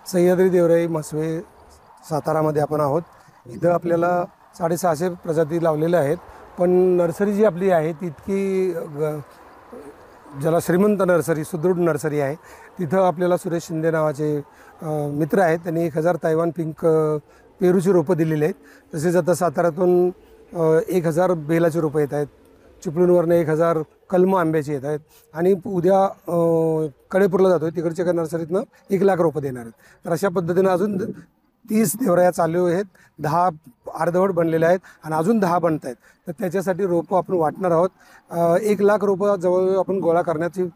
सह्याद्री देवराई म्हसवे सातारामध्ये आपण आहोत। इथं आपल्याला 650 प्रजाती लावलेल्या आहेत, पण नर्सरी जी आपली आहे ती इतकी ज्याला श्रीमंत नर्सरी, सुदृढ नर्सरी आहे। तिथं आपल्याला सुरेश शिंदे नावाचे मित्र आहेत, त्यांनी 1000 तायवान पिंक पेरूची रोपं दिलेली आहेत। तसेच आता साताऱ्यातून 1000 बेलाची रोपं येत आहेत, चिपळूणवरनं 1000 कलमं आंब्याची येत आहेत आणि उद्या कडेपूरला जातो आहे, तिकडच्या एका नर्सरीतनं 1,00,000 रोपं देणार आहेत। तर अशा पद्धतीनं अजून 30 देवराया चालू आहेत, 10 अर्धवट बनलेले आहेत आणि अजून 10 बनत आहेत। तर त्याच्यासाठी रोपं आपण वाटणार आहोत। 1,00,000 रोपं जवळ आपण गोळा करण्याची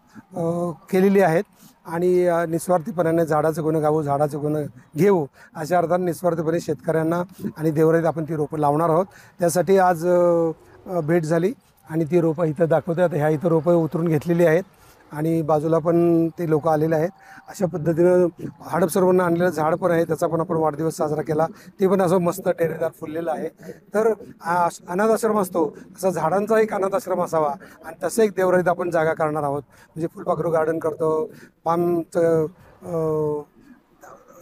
केलेली आहेत आणि निस्वार्थीपणाने झाडाचं गुण गावू, झाडाचं गुण घेऊ अशा अर्थाने निस्वार्थीपणे शेतकऱ्यांना आणि देवराईत आपण ती रोपं लावणार आहोत। त्यासाठी आज भेट झाली आणि ती रोपं इथं दाखवतात। ह्या इथं रोपं उतरून घेतलेली आहेत आणि बाजूला पण ते लोक आलेले आहेत। अशा पद्धतीनं हडपसरवरून आणलेलं झाड पण आहे, त्याचा पण आपण वाढदिवस साजरा केला। ते पण असं मस्त टेरेदार फुललेलं आहे। तर अनाथ आश्रम असतो असा झाडांचा एक अनाथ आश्रम असावा आणि तसं एक देवराईत आपण जागा करणार आहोत। म्हणजे फुलपाखरू गार्डन करतो, पामचं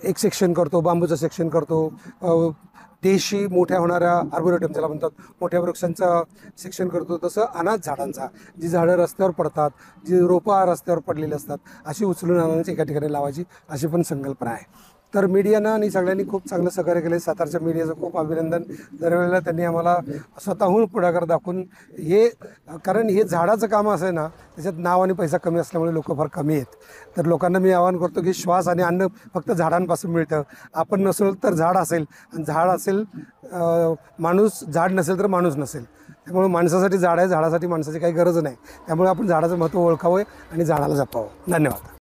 एक सेक्शन करतो, बांबूचं सेक्शन करतो, देशी मोठ्या होणाऱ्या आर्बोरेटम ज्याला म्हणतात, मोठ्या वृक्षांचा सेक्शन करतो। तसं अनाथ झाडांचा, जी झाडं रस्त्यावर पडतात, जी रोपं रस्त्यावर पडलेली असतात, अशी उचलून आणण्याची एका ठिकाणी लावायची अशी पण संकल्पना आहे। तर मीडियानं आणि सगळ्यांनी खूप चांगलं सहकार्य केले। सातारच्या मीडियाचं खूप अभिनंदन। दरवेळेला त्यांनी आम्हाला स्वतःहून पुढाकार दाखवून हे, कारण हे झाडाचं काम असं आहे ना, त्याच्यात नाव आणि पैसा कमी असल्यामुळे लोक फार कमी आहेत। तर लोकांना मी आवाहन करतो की श्वास आणि अन्न फक्त झाडांपासून मिळतं। आपण नसेल तर झाड असेल, आणि झाड असेल माणूस, झाड नसेल तर माणूस नसेल। त्यामुळे माणसासाठी झाड आहे, झाडासाठी माणसाची काही गरज नाही। त्यामुळे आपण झाडाचं महत्त्व ओळखावं आणि झाडाला जपावं। धन्यवाद।